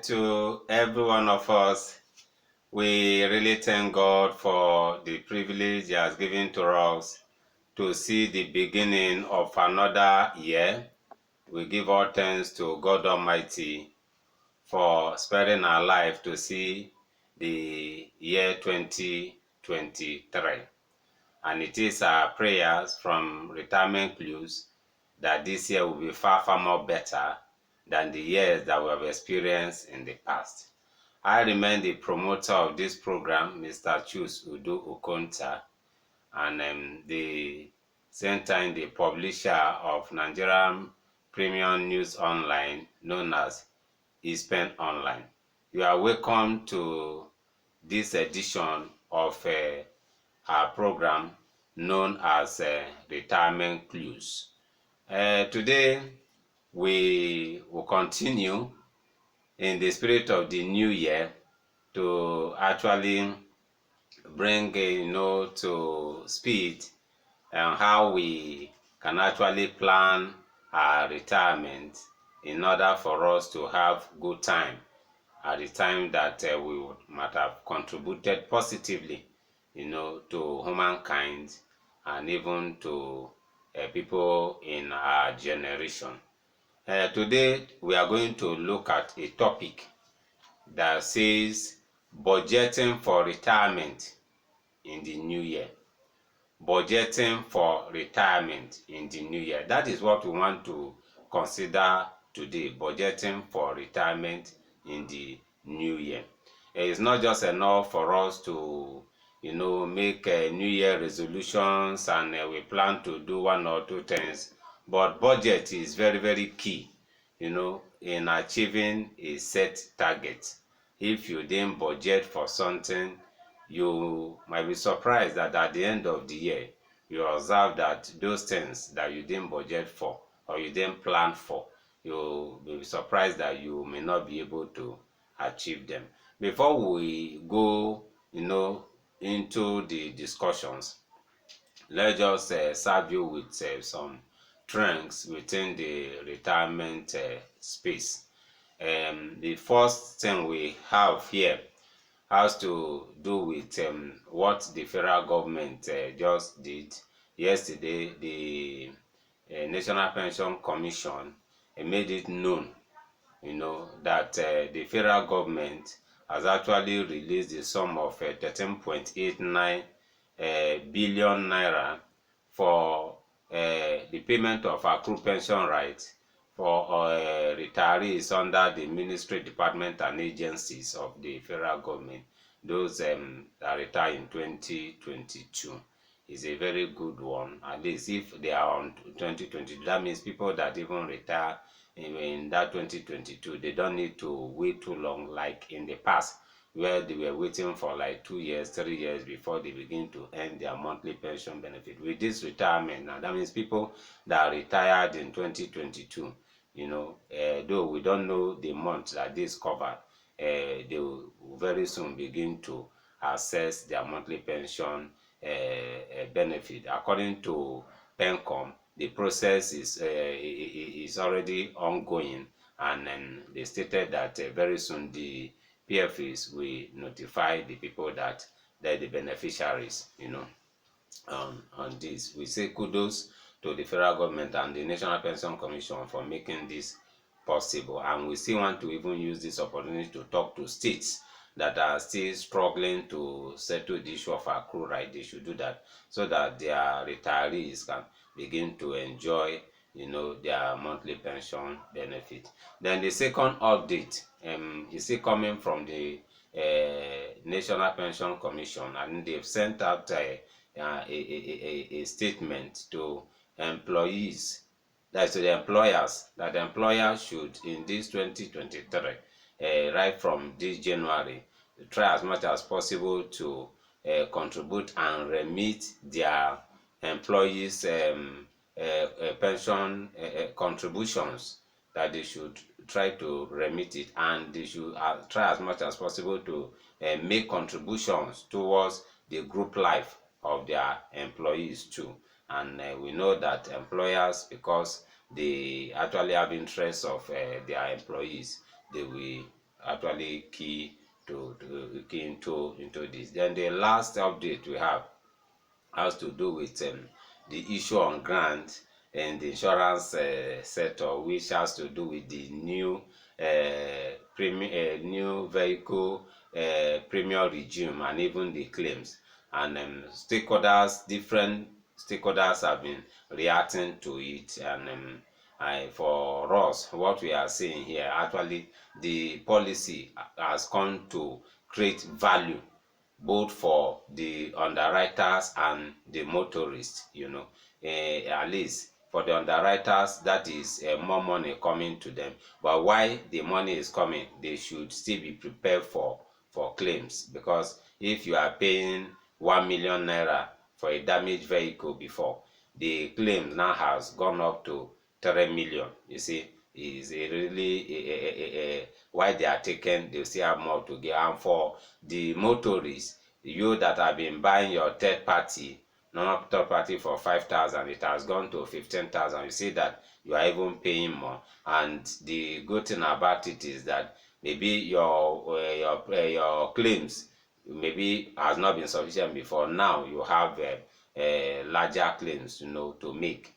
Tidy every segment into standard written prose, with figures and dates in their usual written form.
to every one of us. We really thank God for the privilege He has given to us to see the beginning of another year. We give all thanks to God Almighty for sparing our life to see the year 2023. And it is our prayers from Retirement Clues that this year will be far, far more better than the years that we have experienced in the past. I remain the promoter of this program, Mr. Chus Udo Okonta, and the same time the publisher of Nigerian Premium News Online, known as Ispen Online. You are welcome to this edition of our program known as Retirement Clues. Today, we will continue in the spirit of the new year to actually bring to speed and how we can actually plan our retirement in order for us to have good time at the time that might have contributed positively to humankind and even to people in our generation. Today we are going to look at a topic that says budgeting for retirement in the new year. Budgeting for retirement in the new year. That is what we want to consider today, budgeting for retirement in the new year. It's not just enough for us to make new year resolutions and we plan to do one or two things, but budget is very, very key in achieving a set target. If you didn't budget for something, you might be surprised that at the end of the year you observe that those things that you didn't budget for or you didn't plan for, you'll be surprised that you may not be able to achieve them. Before we go into the discussions, let's just serve you with some trends within the retirement space. The first thing we have here has to do with what the federal government just did yesterday. The National Pension Commission made it known that the federal government has actually released the sum of 13.89 billion naira for the payment of accrued pension rights for retirees under the ministry, department and agencies of the federal government, those that retire in 2022. Is a very good one. At least if they are on 2022, that means people that even retire in that 2022, they don't need to wait too long like in the past where they were waiting for like 2 years, 3 years before they begin to earn their monthly pension benefit. With this retirement now, that means people that retired in 2022, though we don't know the month that this covered, they will very soon begin to access their monthly pension benefit. According to PENCOM, the process is already ongoing, and they stated that very soon the PFAs will notify the people that they're the beneficiaries, on this. We say kudos to the federal government and the National Pension Commission for making this possible, and we still want to even use this opportunity to talk to states that are still struggling to settle the issue of accrued right. They should do that so that their retirees can begin to enjoy their monthly pension benefit. Then the second update is still coming from the National Pension Commission, and they've sent out a statement to employees, that's to the employers, that the employers should in this 2023 right from this January try as much as possible to contribute and remit their employees pension contributions, that they should try to remit it, and they should try as much as possible to make contributions towards the group life of their employees too. And we know that employers, because they actually have interests of their employees, they will actually key to key into this. Then the last update we have has to do with the issue on grant and the insurance sector, which has to do with the new new vehicle premium regime and even the claims. And different stakeholders have been reacting to it. And for us, what we are seeing here, actually, the policy has come to create value both for the underwriters and the motorists. At least for the underwriters, that is more money coming to them. But why the money is coming, they should still be prepared for claims, because if you are paying 1 million naira for a damaged vehicle before, the claims now has gone up to 3 million. You see, is a really why they are taken, they still have more to give. And for the motorists, you that have been buying your third party, normal third party for 5,000, it has gone to 15,000. You see that you are even paying more. And the good thing about it is that maybe your claims maybe has not been sufficient before. Now you have larger claims, to make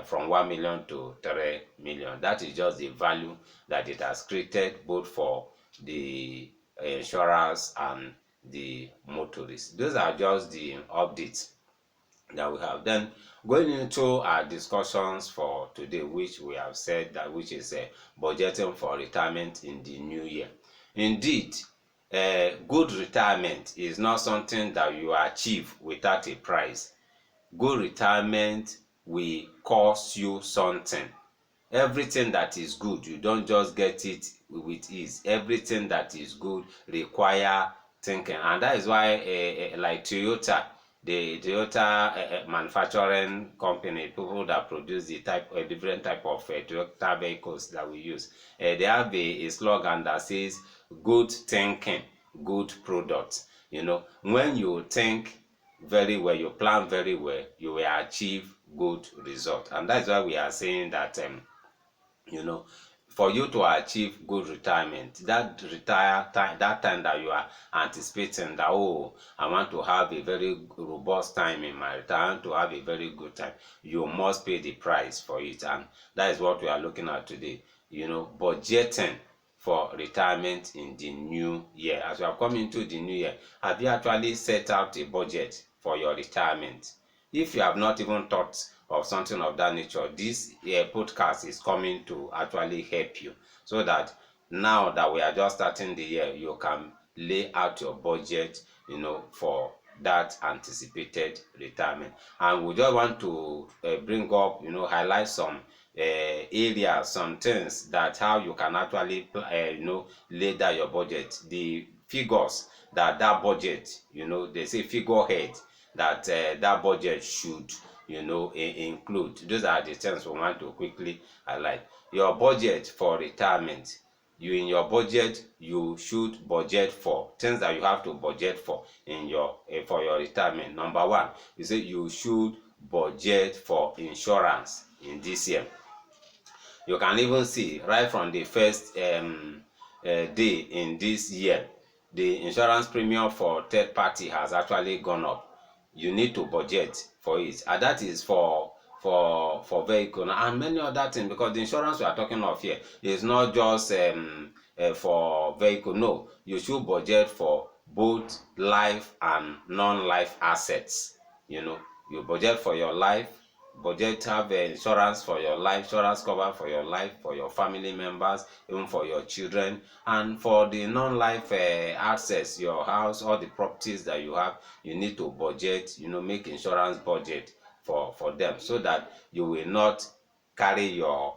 from 1 million to 3 million. That is just the value that it has created both for the insurers and the motorists. Those are just the updates that we have. Then going into our discussions for today, which we have said that which is budgeting for retirement in the new year. Indeed, good retirement is not something that you achieve without a price. Good retirement will cost you something. Everything that is good, you don't just get it with ease. Everything that is good require thinking. And that is why like Toyota, the Toyota manufacturing company, people that produce the different type of Toyota vehicles that we use, they have a slogan that says good thinking, good products. When you think very well, you plan very well, you will achieve good result. And that's why we are saying that you know for you to achieve good retirement, that retire time, that time that you are anticipating that, oh, I want to have a very robust time in my retirement, to have a very good time, you must pay the price for it. And that is what we are looking at today. Budgeting for retirement in the new year. As we are coming into the new year, have you actually set out a budget for your retirement? If you have not even thought of something of that nature, this podcast is coming to actually help you, so that now that we are just starting the year, you can lay out your budget, for that anticipated retirement. And we just want to bring up, highlight some areas, some things that how you can actually lay down your budget, the figures that budget, they say figurehead that that budget should include. Those are the things we want to quickly highlight. Your budget for retirement, in your budget, you should budget for things that you have to budget for in your for your retirement. Number one, you say you should budget for insurance in this year. You can even see right from the first day in this year, the insurance premium for third party has actually gone up. You need to budget for it, and that is for vehicle and many other things, because the insurance we are talking of here is not just for vehicle. No, you should budget for both life and non-life assets. You budget for your life, budget have insurance for your life, insurance cover for your life, for your family members, even for your children. And for the non-life assets, your house, all the properties that you have, you need to budget, make insurance budget for them, so that you will not carry your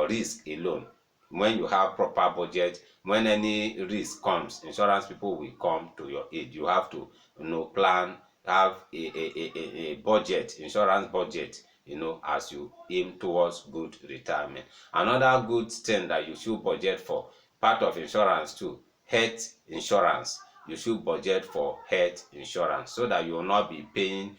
risk alone. When you have proper budget, when any risk comes, insurance people will come to your aid. You have to plan, have a budget, insurance budget, as you aim towards good retirement. Another good thing that you should budget for, part of insurance too, health insurance. You should budget for health insurance, so that you will not be paying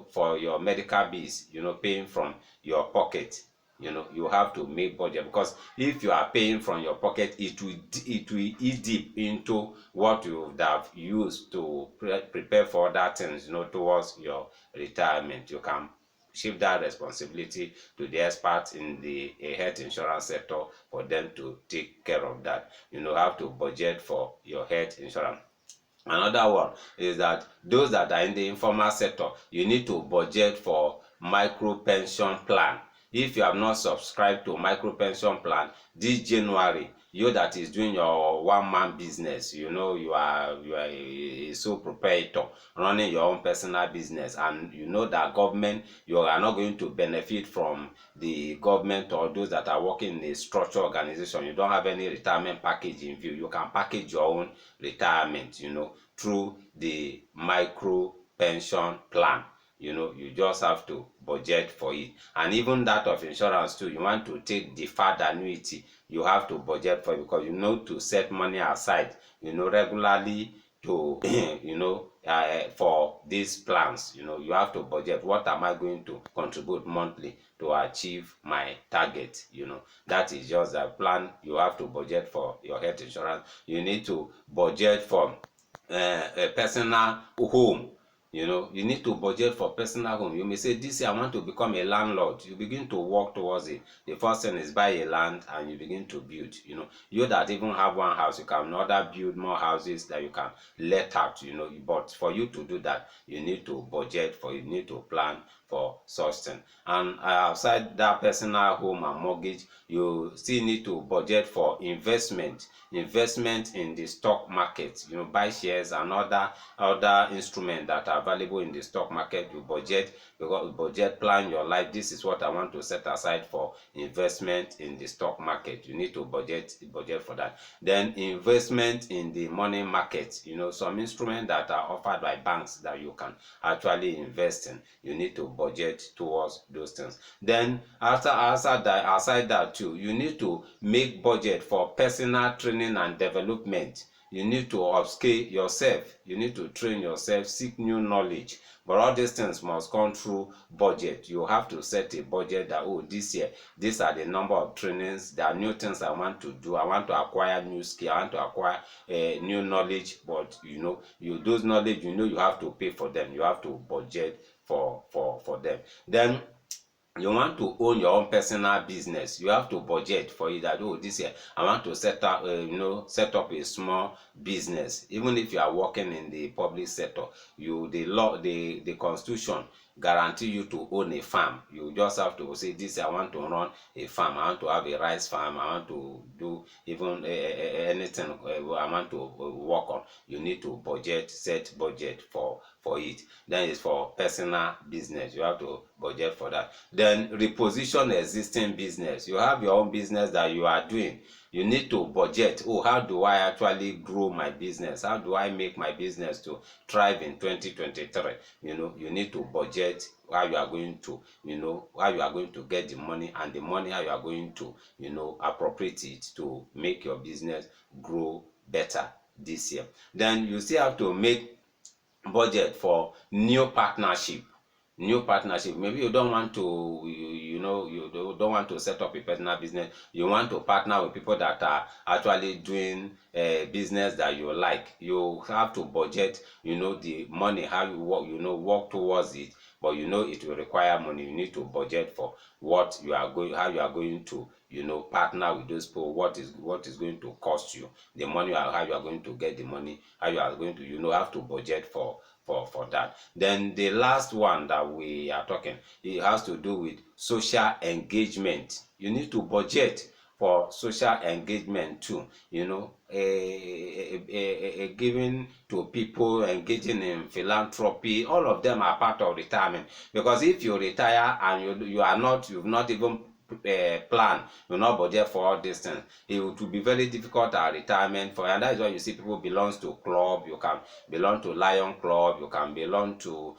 for your medical bills, paying from your pocket. You have to make budget, because if you are paying from your pocket, it will eat deep into what you would have used to prepare for other things, towards your retirement. You can shift that responsibility to the experts in the health insurance sector for them to take care of that. Have to budget for your health insurance. Another one is that those that are in the informal sector, you need to budget for micro pension plan. If you have not subscribed to micro pension plan this January, you that is doing your one-man business, you are a sole proprietor running your own personal business, and you know that government, you are not going to benefit from the government, or those that are working in a structured organization. You don't have any retirement package in view. You can package your own retirement, through the micro pension plan. You just have to budget for it. And even that of insurance too, you want to take deferred annuity, you have to budget for it, because to set money aside, regularly to for these plans. You have to budget. What am I going to contribute monthly to achieve my target? That is just a plan. You have to budget for your health insurance. You need to budget for a personal home. You need to budget for personal home. You may say, this year I want to become a landlord. You begin to work towards it. The first thing is buy a land and you begin to build. You that even have one house, you can order build more houses that you can let out. But for you to do that, you need to budget for it. You need to plan for such thing. And outside that personal home and mortgage, you still need to budget for investment in the stock market. Buy shares and other instruments that are available in the stock market. You budget plan your life. This is what I want to set aside for investment in the stock market. You need to budget for that. Then investment in the money market. Some instruments that are offered by banks that you can actually invest in. You need to budget towards those things. Then outside that too, you need to make budget for personal training and development. You need to upskill yourself. You need to train yourself, seek new knowledge. But all these things must come through budget. You have to set a budget that, this year, these are the number of trainings. There are new things I want to do. I want to acquire new skill. I want to acquire new knowledge. But those knowledge, you have to pay for them. You have to budget for them. Then you want to own your own personal business. You have to budget for it, that this year I want to set up a small business. Even if you are working in the public sector, the constitution guarantee you to own a farm. You just have to say, this year I want to run a farm. I want to have a rice farm. I want to do even anything I want to work on. You need to set budget for it. Then it's for personal business. You have to budget for that. Then reposition existing business. You have your own business that you are doing. You need to budget. How do I actually grow my business? How do I make my business to thrive in 2023? You need to budget how you are going to, how you are going to get the money, and the money how you are going to, appropriate it to make your business grow better this year. Then you still have to make budget for new partnership. Maybe you don't want to you don't want to set up a personal business. You want to partner with people that are actually doing a business that you like. You have to budget the money, how you work towards it. But it will require money. You need to budget for how you are going to partner with those people. What is going to cost you the money, how you are going to get the money, how you are going to have to budget for that. Then the last one that we are talking, it has to do with social engagement. You need to budget for social engagement too. Giving to people, engaging in philanthropy, all of them are part of retirement. Because if you retire and you've not even plan, you not budget for all these things, it will be very difficult at retirement for you. And that is why you see people belongs to club. You can belong to Lion Club. You can belong to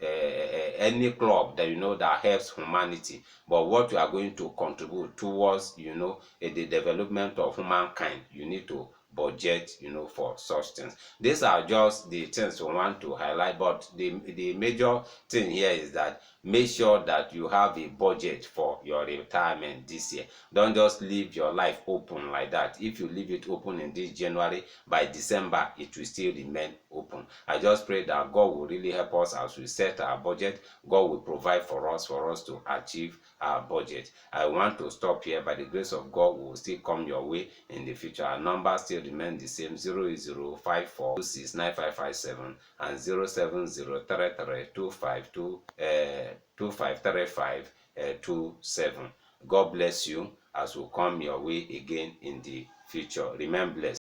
any club that that helps humanity. But what you are going to contribute towards the development of humankind, you need to budget, for such things. These are just the things we want to highlight, but the major thing here is that make sure that you have a budget for your retirement this year. Don't just leave your life open like that. If you leave it open in this January, by December it will still remain open. I just pray that God will really help us as we set our budget. God will provide for us to achieve our budget. I want to stop here. By the grace of God, we will still come your way in the future. Our number still remain the same: 08054269557 and 07033253527. God bless you as we come your way again in the future. Remain blessed.